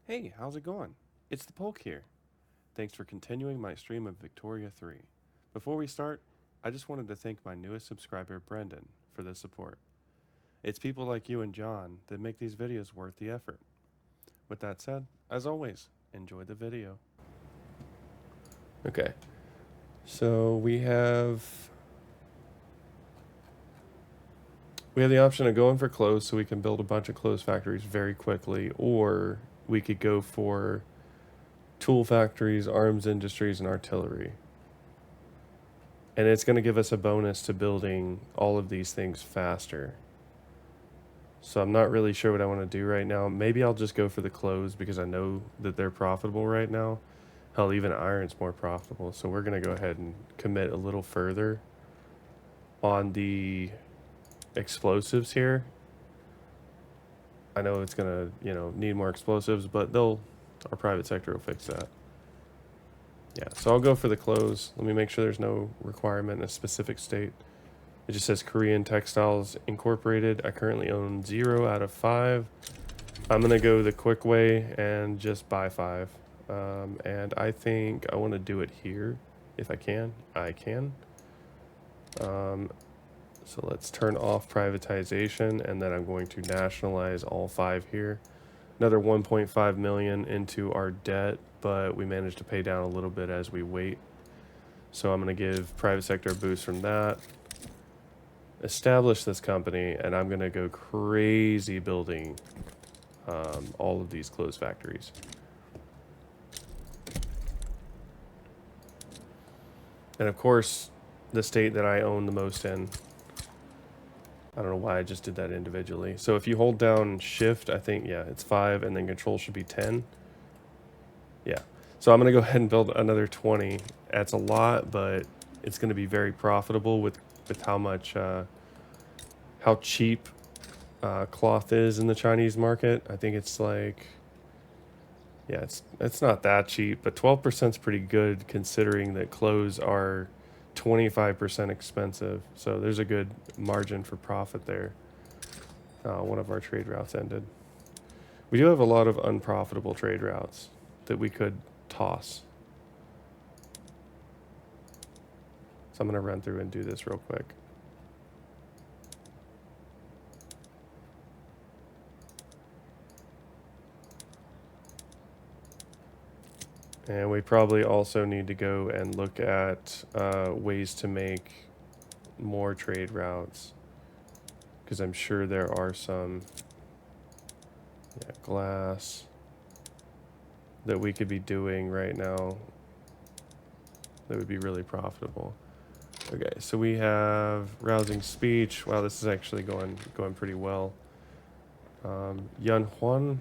Hey, how's it going? It's the Polk here. Thanks for continuing my stream of Victoria 3. Before we start, I just wanted to thank my newest subscriber, Brendan, for the support. It's people like you and John that make these videos worth the effort. With that said, as always, enjoy the video. Okay, so we have the option of going for clothes so we can build a bunch of clothes factories very quickly, or we could go for tool factories, arms industries, and artillery. And it's going to give us a bonus to building all of these things faster. So I'm not really sure what I want to do right now. Maybe I'll just go for the clothes because I know that they're profitable right now. Hell, even iron's more profitable. So we're going to go ahead and commit a little further on the explosives here. I know it's going to, need more explosives, but our private sector will fix that. Yeah, so I'll go for the clothes. Let me make sure there's no requirement in a specific state. It just says Korean Textiles Incorporated. I currently own 0 out of 5. I'm going to go the quick way and just buy 5. And I think I want to do it here. If I can, I can. So let's turn off privatization, and then I'm going to nationalize all 5 here. Another 1.5 million into our debt, but we managed to pay down a little bit as we wait. So I'm going to give private sector a boost from that. Establish this company, and I'm going to go crazy building all of these clothes factories. And of course, the state that I own the most in, I don't know why I just did that individually. So if you hold down shift, I think, yeah, it's 5, and then control should be 10. Yeah. So I'm going to go ahead and build another 20. That's a lot, but it's going to be very profitable with how much, how cheap cloth is in the Chinese market. I think it's like, yeah, it's not that cheap, but 12% is pretty good considering that clothes are 25% expensive. So there's a good margin for profit there. One of our trade routes ended. We do have a lot of unprofitable trade routes that we could toss. So I'm going to run through and do this real quick. And we probably also need to go and look at ways to make more trade routes, because I'm sure there are some glass that we could be doing right now that would be really profitable. Okay, so we have rousing speech. Wow, this is actually going pretty well. Yun Huan.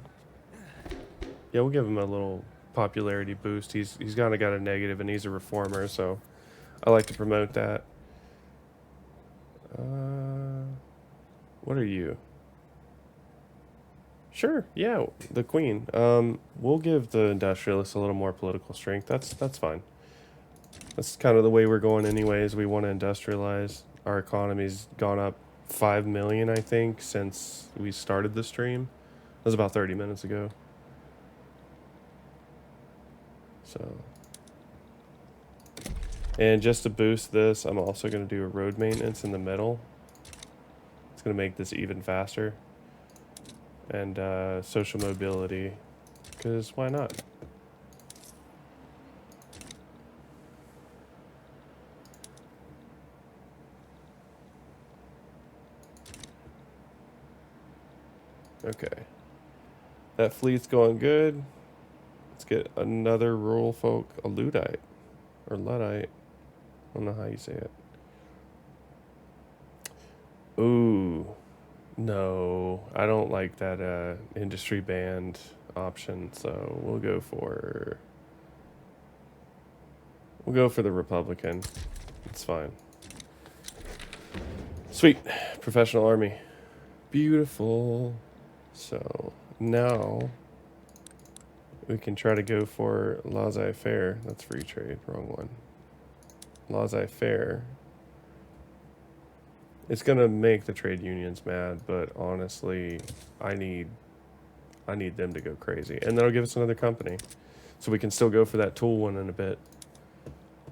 Yeah, we'll give him a little popularity boost. He's kind of got a negative, and he's a reformer, so I like to promote that. What are you? Sure, yeah, the queen. We'll give the industrialists a little more political strength. That's fine. That's kind of the way we're going anyways. We want to industrialize. Our economy's gone up 5 million, I think, since we started the stream. That was about 30 minutes ago. So, and just to boost this, I'm also going to do a road maintenance in the middle. It's going to make this even faster. And social mobility, because why not? Okay. That fleet's going good. Let's get another rural folk, a Luddite. Or Luddite. I don't know how you say it. Ooh. No, I don't like that industry band option, so we'll go for the Republican. It's fine. Sweet. Professional army. Beautiful. So now we can try to go for laissez-faire. That's free trade. Wrong one. Laissez-faire. It's gonna make the trade unions mad, but honestly, I need I need them to go crazy. And that'll give us another company. So we can still go for that tool one in a bit.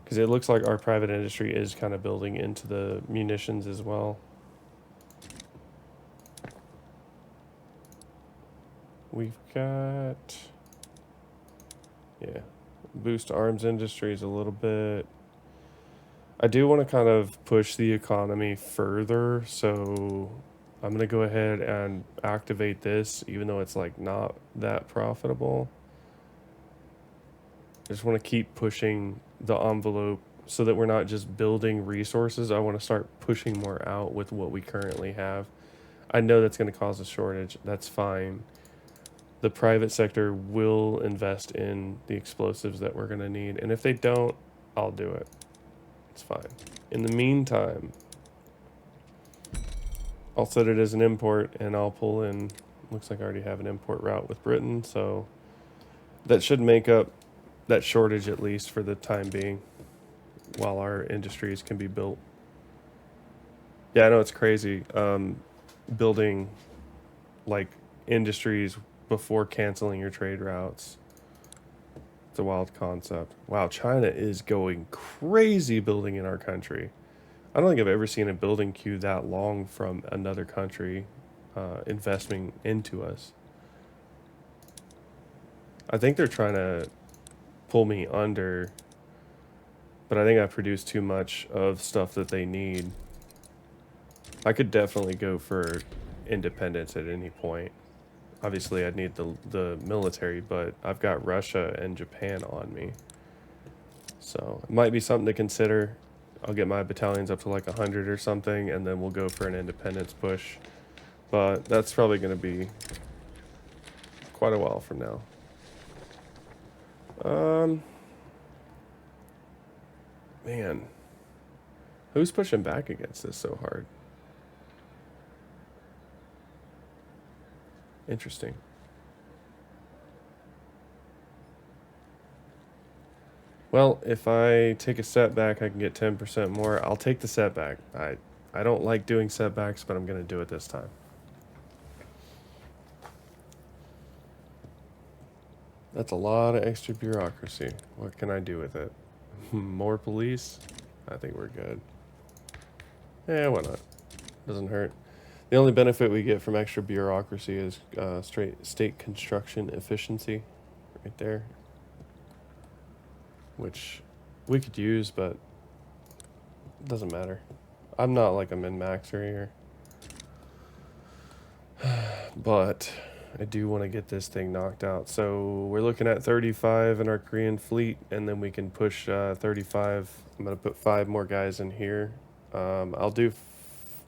Because it looks like our private industry is kind of building into the munitions as well. We've got... Yeah. Boost arms industries a little bit. I do want to kind of push the economy further, so I'm going to go ahead and activate this, even though it's like not that profitable. I just want to keep pushing the envelope so that we're not just building resources. I want to start pushing more out with what we currently have. I know that's going to cause a shortage. That's fine. The private sector will invest in the explosives that we're going to need. And if they don't, I'll do it. It's fine. In the meantime, I'll set it as an import and I'll pull in. Looks like I already have an import route with Britain. So that should make up that shortage at least for the time being while our industries can be built. Yeah, I know it's crazy. Building like industries before canceling your trade routes. It's a wild concept. Wow, China is going crazy building in our country. I don't think I've ever seen a building queue that long from another country investing into us. I think they're trying to pull me under, but I think I produce too much of stuff that they need. I could definitely go for independence at any point. Obviously, I'd need the military, but I've got Russia and Japan on me. So it might be something to consider. I'll get my battalions up to like 100 or something, and then we'll go for an independence push. But that's probably going to be quite a while from now. Man. Who's pushing back against this so hard? Interesting. Well, if I take a setback, I can get 10% more. I'll take the setback. I don't like doing setbacks, but I'm going to do it this time. That's a lot of extra bureaucracy. What can I do with it? More police? I think we're good. Why not? Doesn't hurt. The only benefit we get from extra bureaucracy is straight state construction efficiency right there, which we could use, but it doesn't matter. I'm not like a min-maxer here. But I do want to get this thing knocked out. So we're looking at 35 in our Korean fleet, and then we can push 35. I'm going to put 5 more guys in here. I'll do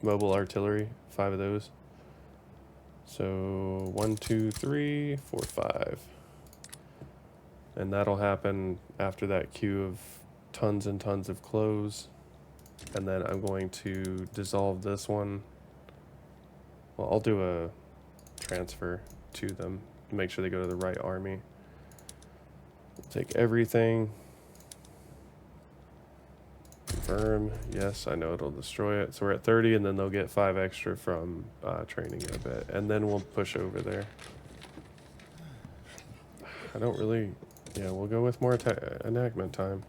mobile artillery, 5 of those. So 1, 2, 3, 4, 5. And that'll happen after that queue of tons and tons of clothes. And then I'm going to dissolve this one. Well, I'll do a transfer to them to make sure they go to the right army. Take everything. Confirm. Yes, I know it'll destroy it. So we're at 30, and then they'll get 5 extra from training in a bit. And then we'll push over there. I don't really... Yeah, we'll go with more enactment time.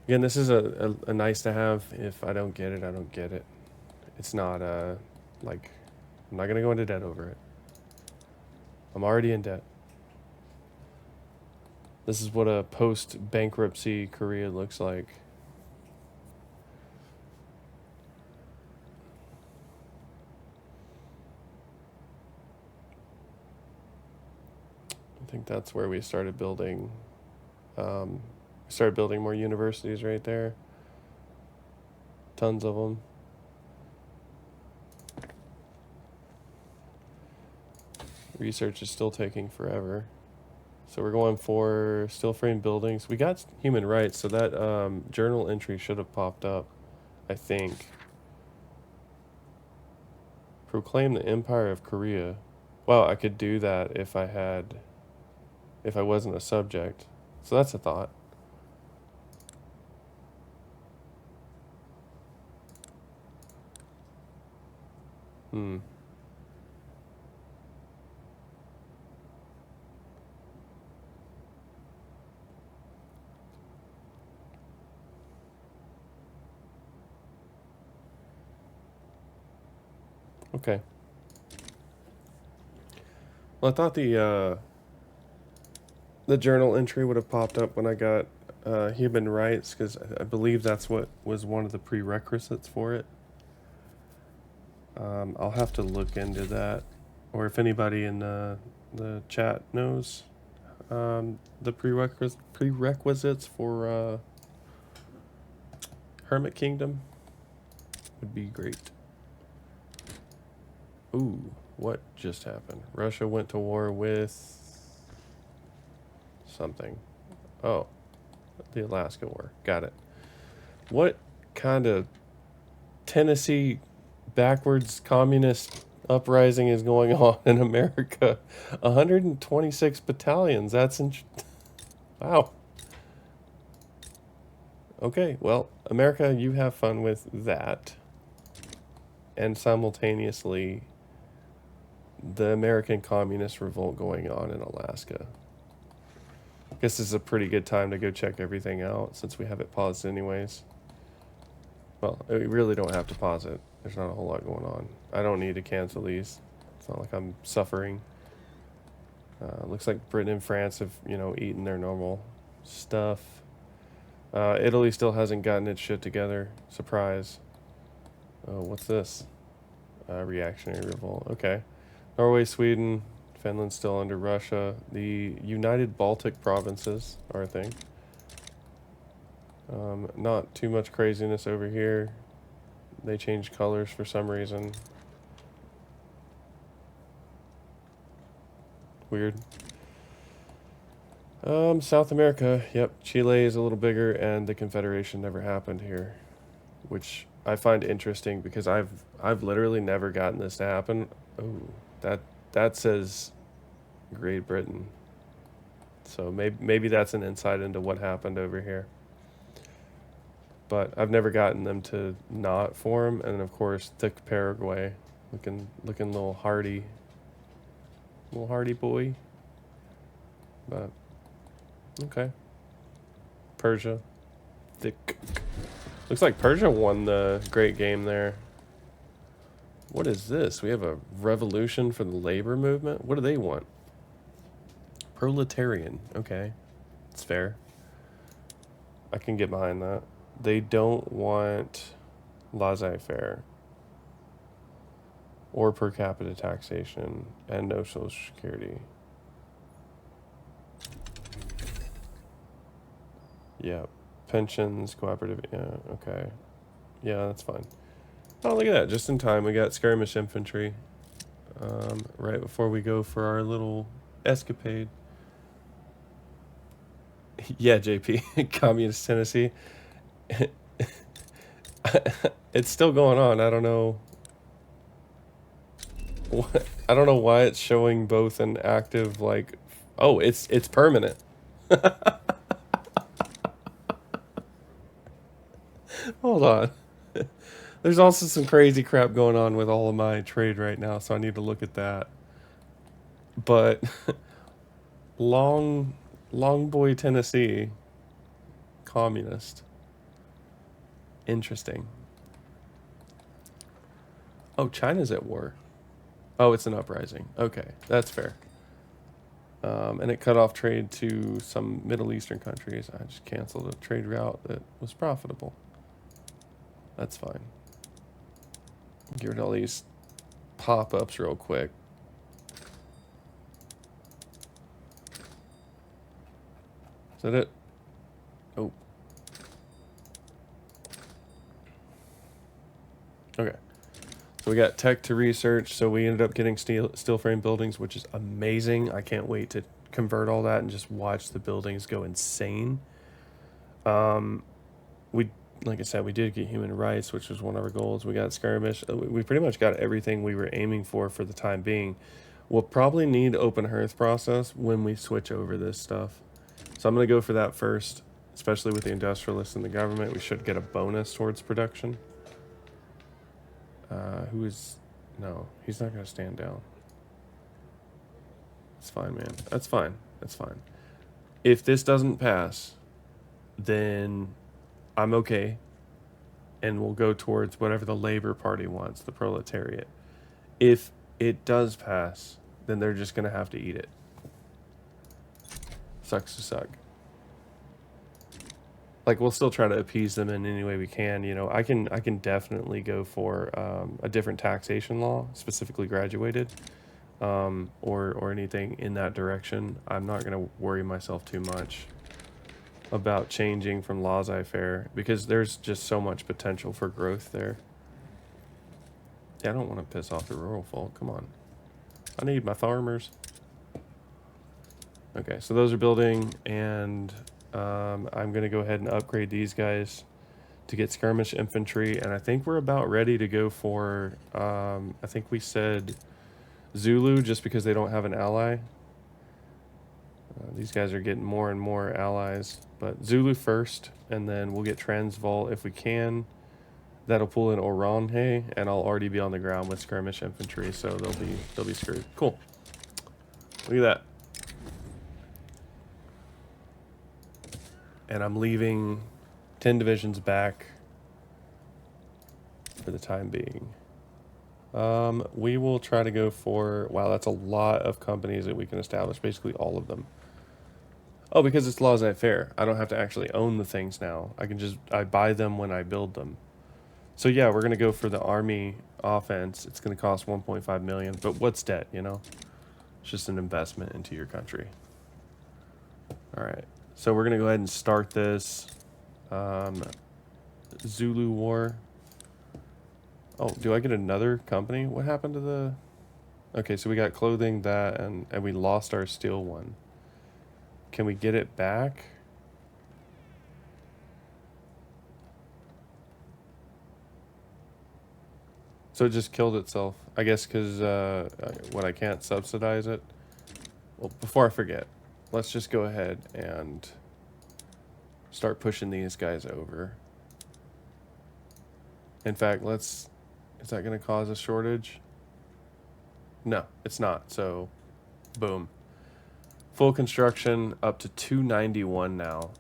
Again, this is a nice to have. If I don't get it, I don't get it. It's not, like... I'm not going to go into debt over it. I'm already in debt. This is what a post-bankruptcy Korea looks like. I think that's where we started building. We started building more universities right there. Tons of them. Research is still taking forever. So we're going for steel frame buildings. We got human rights, so that journal entry should have popped up, I think. Proclaim the Empire of Korea. Wow, I could do that if I wasn't a subject. So that's a thought. Okay. Well, I thought the journal entry would have popped up when I got human rights, because I believe that's what was one of the prerequisites for it. I'll have to look into that, or if anybody in the chat knows the prerequisites for Hermit Kingdom, would be great. Ooh, what just happened? Russia went to war with something. Oh, the Alaska War. Got it. What kind of Tennessee backwards communist uprising is going on in America? 126 battalions. Wow. Okay, well, America, you have fun with that. And simultaneously, the American Communist Revolt going on in Alaska. I guess this is a pretty good time to go check everything out since we have it paused anyways. Well, we really don't have to pause it. There's not a whole lot going on. I don't need to cancel these. It's not like I'm suffering. Looks like Britain and France have, eaten their normal stuff. Italy still hasn't gotten its shit together. Surprise. Oh, what's this? Reactionary revolt. Okay. Norway, Sweden, Finland still under Russia. The United Baltic provinces are a thing. Not too much craziness over here. They changed colors for some reason. Weird. South America. Yep, Chile is a little bigger, and the Confederation never happened here, which I find interesting because I've literally never gotten this to happen. Oh, that says Great Britain. So maybe that's an insight into what happened over here. But I've never gotten them to not form, and of course thick Paraguay, looking little hardy boy. But okay, Persia, thick. Looks like Persia won the great game there. What is this? We have a revolution for the labor movement. What do they want? Proletarian. Okay, it's fair. I can get behind that. They don't want laissez-faire or per capita taxation and no social security. Yeah, pensions, cooperative. Yeah, okay. Yeah, that's fine. Oh, look at that. Just in time. We got skirmish infantry right before we go for our little escapade. Yeah, JP. Communist Tennessee. It's still going on. I don't know. I don't know why it's showing both an active, like... Oh, it's permanent. Hold on. There's also some crazy crap going on with all of my trade right now, so I need to look at that. But Long Boy, Tennessee, communist. Interesting. Oh, China's at war. Oh, it's an uprising. Okay, that's fair. And it cut off trade to some Middle Eastern countries. I just canceled a trade route that was profitable. That's fine. Get rid of all these pop-ups real quick. Is that it? Oh. Okay. So we got tech to research. So we ended up getting steel frame buildings, which is amazing. I can't wait to convert all that and just watch the buildings go insane. We, like I said, we did get human rights, which was one of our goals. We got skirmish. We pretty much got everything we were aiming for the time being. We'll probably need open hearth process when we switch over this stuff. So I'm going to go for that first, especially with the industrialists and the government. We should get a bonus towards production. No, he's not going to stand down. It's fine, man. That's fine. That's fine. If this doesn't pass, then I'm okay. And we'll go towards whatever the Labor Party wants, the proletariat. If it does pass, then they're just gonna have to eat it. Sucks to suck. Like, we'll still try to appease them in any way we can. You know, I can definitely go for a different taxation law, specifically graduated, or anything in that direction. I'm not gonna worry myself too much about changing from laissez-faire because there's just so much potential for growth there. Yeah, I don't want to piss off the rural folk. Come on, I need my farmers. Okay, so those are building, and I'm gonna go ahead and upgrade these guys to get skirmish infantry, and I think we're about ready to go for, I think we said Zulu just because they don't have an ally. These guys are getting more and more allies, but Zulu first, and then we'll get Transvaal if we can. That'll pull in Orange, and I'll already be on the ground with skirmish infantry, so they'll be screwed. Cool. Look at that. And I'm leaving 10 divisions back for the time being. We will try to go for, wow, that's a lot of companies that we can establish, basically all of them. Oh, because it's laissez-faire. I don't have to actually own the things now. I buy them when I build them. So yeah, we're going to go for the army offense. It's going to cost 1.5 million, but what's debt, you know? It's just an investment into your country. All right. So we're going to go ahead and start this Zulu war. Oh, do I get another company? What happened to the... Okay, so we got clothing, that, and we lost our steel one. Can we get it back? So it just killed itself. I guess because when I can't subsidize it. Well, before I forget, let's just go ahead and start pushing these guys over. In fact, let's... Is that going to cause a shortage? No, it's not. So, boom. Full construction up to 291 now.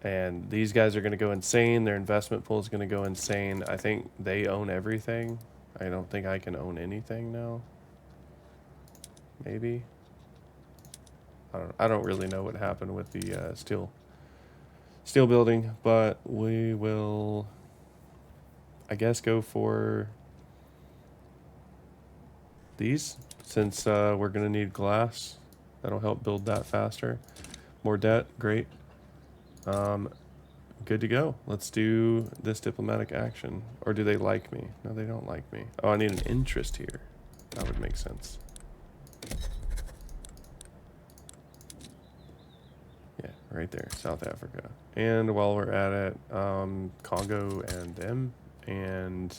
And these guys are going to go insane. Their investment pool is going to go insane. I think they own everything. I don't think I can own anything now. Maybe. I don't really know what happened with the steel building, but we will, I guess, go for these since we're going to need glass. That'll help build that faster. More debt, great. Good to go. Let's do this diplomatic action. Or do they like me? No, they don't like me. Oh, I need an interest here. That would make sense. Yeah, right there, South Africa. And while we're at it, Congo and them, and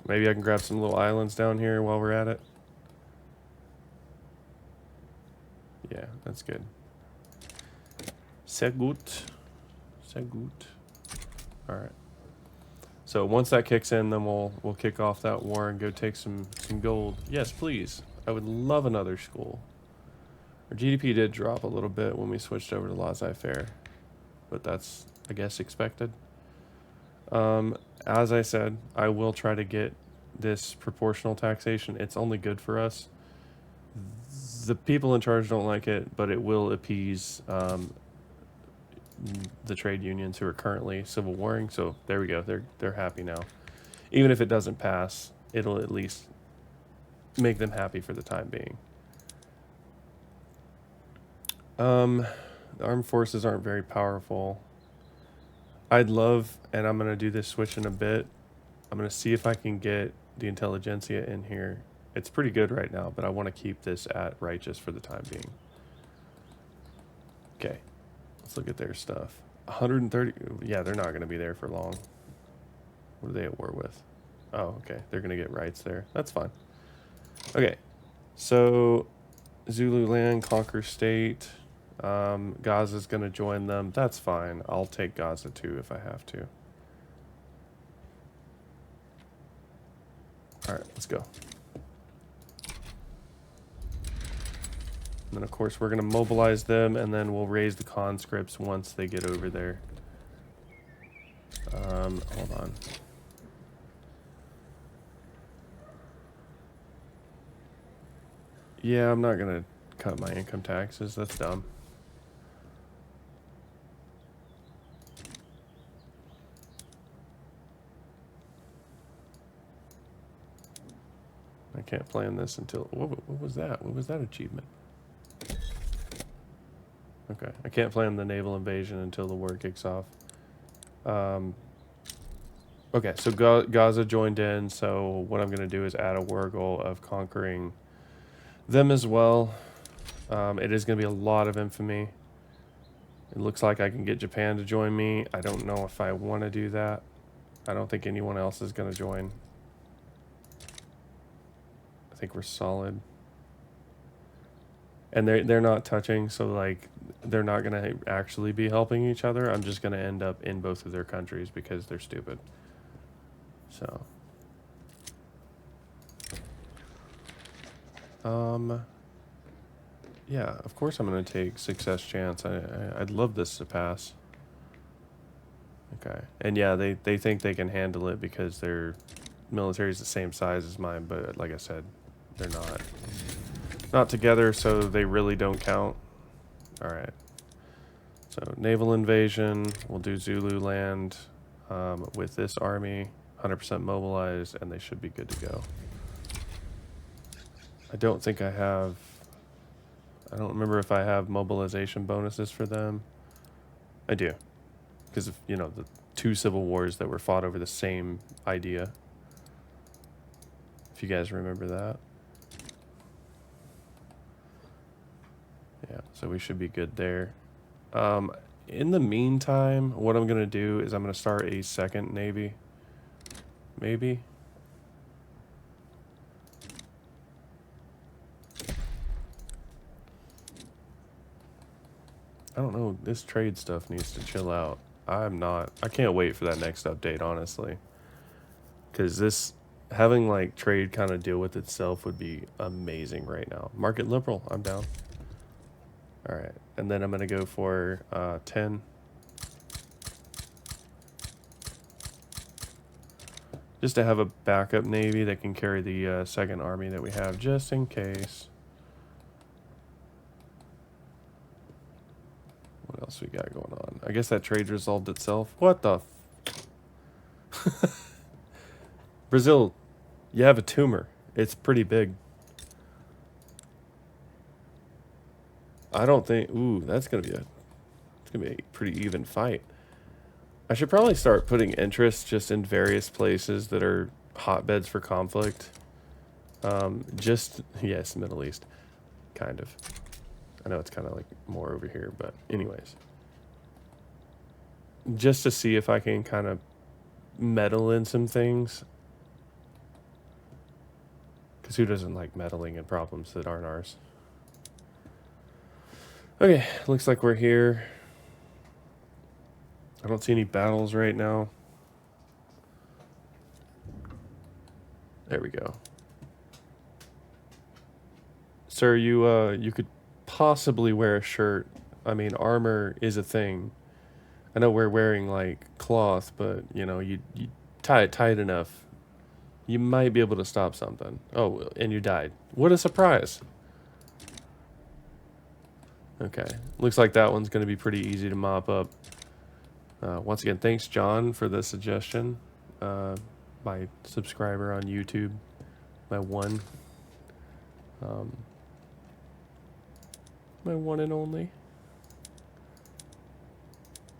maybe I can grab some little islands down here while we're at it. Yeah, that's good. Sehr gut. Sehr gut. All right. So once that kicks in, then we'll kick off that war and go take some gold. Yes, please. I would love another school. Our GDP did drop a little bit when we switched over to laissez-faire, but that's, I guess, expected. As I said, I will try to get this proportional taxation. It's only good for us. The people in charge don't like it, but it will appease the trade unions who are currently civil warring. So there we go. They're happy now. Even if it doesn't pass, it'll at least make them happy for the time being. The armed forces aren't very powerful. I'd love, and I'm going to do this switch in a bit, I'm going to see if I can get the intelligentsia in here. It's pretty good right now, but I want to keep this at righteous for the time being. Okay, let's look at their stuff. 130, yeah, they're not going to be there for long. What are they at war with? Oh, okay, they're going to get rights there. That's fine. Okay, so Zululand, conquer state. Gaza's going to join them. That's fine. I'll take Gaza too if I have to. All right, let's go. And then, of course, we're going to mobilize them, and then we'll raise the conscripts once they get over there. Hold on. Yeah, I'm not gonna cut my income taxes. That's dumb. I can't plan this until... What was that? What was that achievement? Okay. I can't plan the naval invasion until the war kicks off. Okay, so Gaza joined in, so what I'm going to do is add a war goal of conquering them as well. It is going to be a lot of infamy. It looks like I can get Japan to join me. I don't know if I want to do that. I don't think anyone else is going to join. I think we're solid. And they're not touching, so like they're not going to actually be helping each other. I'm just going to end up in both of their countries because they're stupid. So yeah, of course I'm going to take success chance. I'd love this to pass. Okay. And yeah, they think they can handle it because their military is the same size as mine, but like I said, they're not together, so they really don't count. All right. So naval invasion, we'll do Zululand with this army, 100% mobilized, and they should be good to go. I don't think I have... I don't remember if I have mobilization bonuses for them. I do. Because of, you know, the 2 civil wars that were fought over the same idea. If you guys remember that. Yeah, so we should be good there. In the meantime, what I'm going to do is I'm going to start a second navy. Maybe. I don't know. This trade stuff needs to chill out. I can't wait for that next update, honestly. Because this, having like trade kind of deal with itself would be amazing right now. Market liberal, I'm down. All right, and then I'm gonna go for 10. Just to have a backup navy that can carry the second army that we have, just in case. What else we got going on? I guess that trade resolved itself. What the? Brazil, you have a tumor. It's pretty big. I don't think... Ooh, it's gonna be a pretty even fight. I should probably start putting interest just in various places that are hotbeds for conflict. Yes, Middle East. Kind of. I know it's kind of like more over here, but anyways. Just to see if I can kind of meddle in some things. Because who doesn't like meddling in problems that aren't ours? Okay, looks like we're here. I don't see any battles right now. There we go. Sir, you could possibly wear a shirt. I mean, armor is a thing. I know we're wearing like cloth, but you know, you tie it tight enough, you might be able to stop something. Oh, and you died. What a surprise. Okay, looks like that one's going to be pretty easy to mop up. Once again, thanks John for the suggestion. My subscriber on YouTube, my one and only,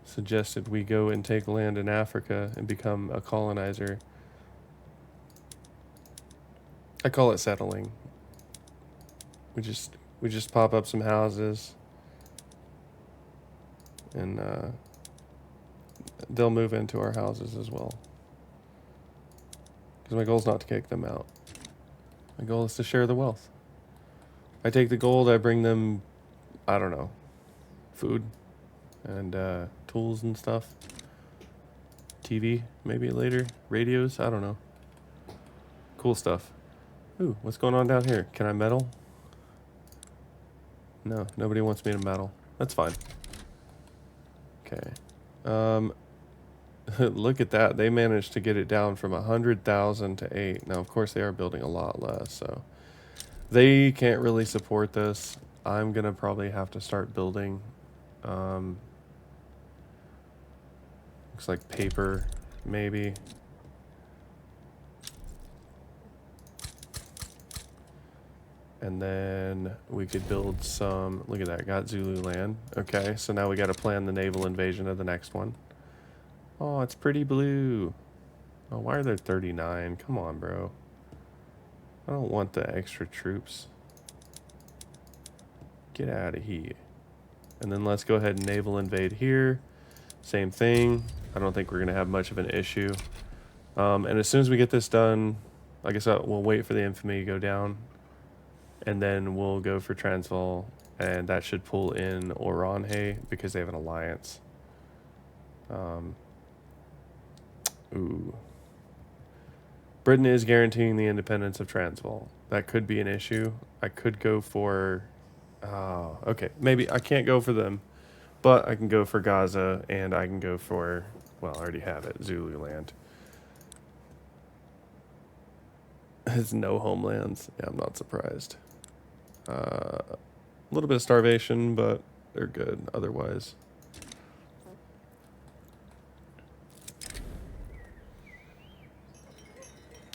suggested we go and take land in Africa and become a colonizer. I call it settling. We just pop up some houses, and they'll move into our houses as well. Because my goal is not to kick them out. My goal is to share the wealth. I take the gold, I bring them, I don't know, food and tools and stuff. TV, maybe later. Radios, I don't know. Cool stuff. Ooh, what's going on down here? Can I meddle? No, nobody wants me to meddle. That's fine. Okay. Look at that. They managed to get it down from 100,000 to 8. Now, of course, they are building a lot less, so They can't really support this. I'm gonna probably have to start building. Um, looks like paper, maybe. And then we could build some, look at that, got Zulu land. Okay, so now we got to plan the naval invasion of the next one. Oh, it's pretty blue. Oh, why are there 39? Come on, bro. I don't want the extra troops. Get out of here. And then let's go ahead and naval invade here. Same thing. I don't think we're going to have much of an issue. And as soon as we get this done, like I said, we'll wait for the infamy to go down. And then we'll go for Transvaal. And that should pull in Oranhe because they have an alliance. Ooh. Britain is guaranteeing the independence of Transvaal. That could be an issue. I could go for... Oh, okay. Maybe I can't go for them. But I can go for Gaza, and I can go for... Well, I already have it. Zululand. It's no homelands. Yeah, I'm not surprised. A little bit of starvation, but they're good otherwise.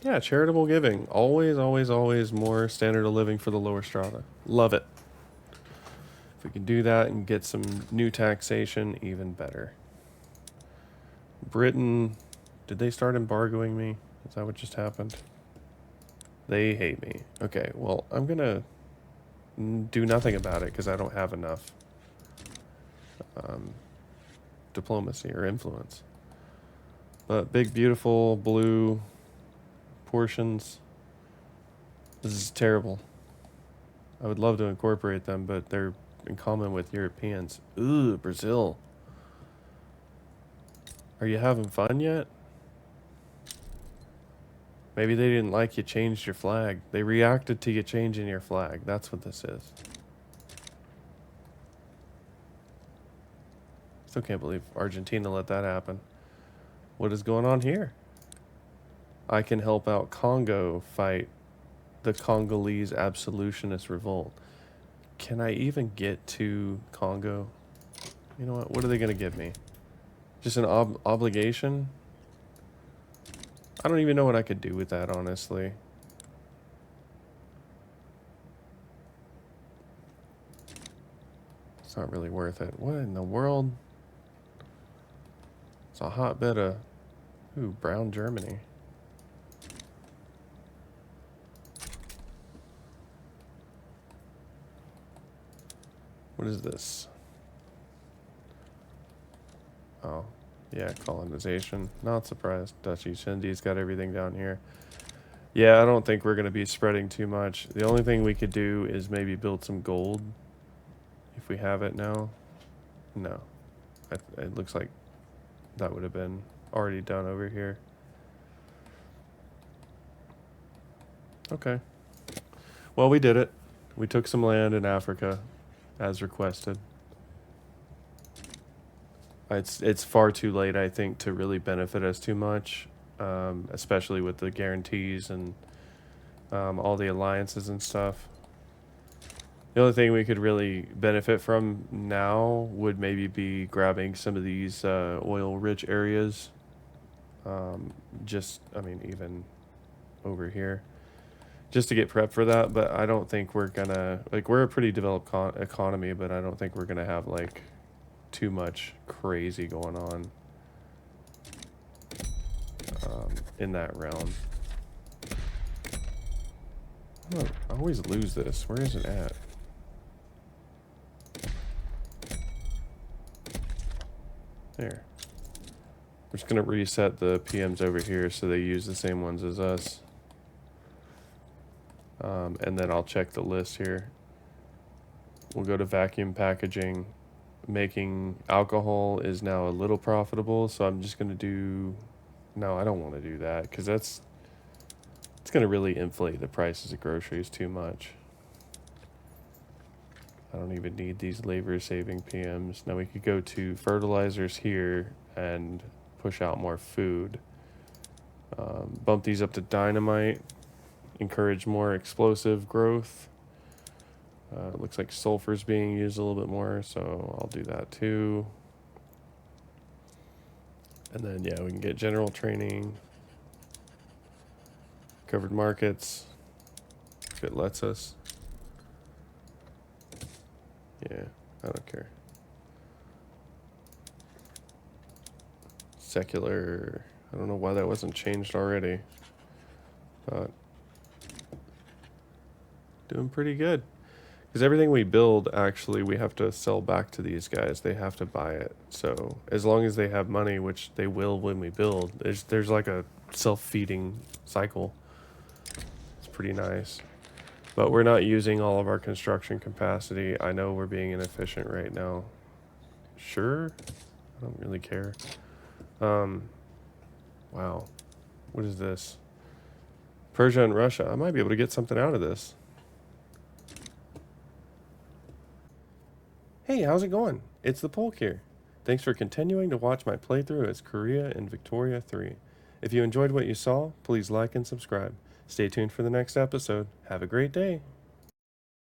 Yeah, charitable giving. Always, always, always more standard of living for the lower strata. Love it. If we can do that and get some new taxation, even better. Britain, did they start embargoing me? Is that what just happened? They hate me. Okay, well, I'm gonna do nothing about it because I don't have enough diplomacy or influence. But big, beautiful blue portions. This is terrible. I would love to incorporate them, but they're in common with Europeans. Ooh, Brazil. Are you having fun yet? Maybe they didn't like you changed your flag. They reacted to you changing your flag. That's what this is. Still can't believe Argentina let that happen. What is going on here? I can help out Congo fight the Congolese absolutionist revolt. Can I even get to Congo? You know what? What are they going to give me? Just an obligation? I don't even know what I could do with that, honestly. It's not really worth it. What in the world? It's a hotbed of... Ooh, brown Germany. What is this? Oh, yeah, colonization. Not surprised. Dutch East Indies got everything down here. Yeah, I don't think we're going to be spreading too much. The only thing we could do is maybe build some gold. If we have it now. No. It looks like that would have been already done over here. Okay. Well, we did it. We took some land in Africa, as requested. It's far too late, I think, to really benefit us too much, especially with the guarantees and all the alliances and stuff. The only thing we could really benefit from now would maybe be grabbing some of these oil-rich areas. I mean, even over here. Just to get prepped for that, but I don't think we're gonna... Like, we're a pretty developed economy, but I don't think we're gonna have, like, too much crazy going on in that realm. I always lose this. Where is it at? There. We're just going to reset the PMs over here so they use the same ones as us. And then I'll check the list here. We'll go to vacuum packaging. Making alcohol is now a little profitable, so I'm just going to do... No, I don't want to do that because it's going to really inflate the prices of groceries too much. I don't even need these labor-saving PMs. Now we could go to fertilizers here and push out more food. Bump these up to dynamite. encourage more explosive growth. It looks like sulfur's being used a little bit more, so I'll do that too. And then, yeah, we can get general training, covered markets, if it lets us. Yeah, I don't care. Secular, I don't know why that wasn't changed already, but doing pretty good. Because everything we build, actually, we have to sell back to these guys. They have to buy it. So as long as they have money, which they will when we build, there's like a self-feeding cycle. It's pretty nice. But we're not using all of our construction capacity. I know we're being inefficient right now. Sure, I don't really care. Wow, what is this? Persia and Russia. I might be able to get something out of this. Hey, how's it going? It's the Polk here. Thanks for continuing to watch my playthrough as Korea and Victoria 3. If you enjoyed what you saw, please like and subscribe. Stay tuned for the next episode. Have a great day.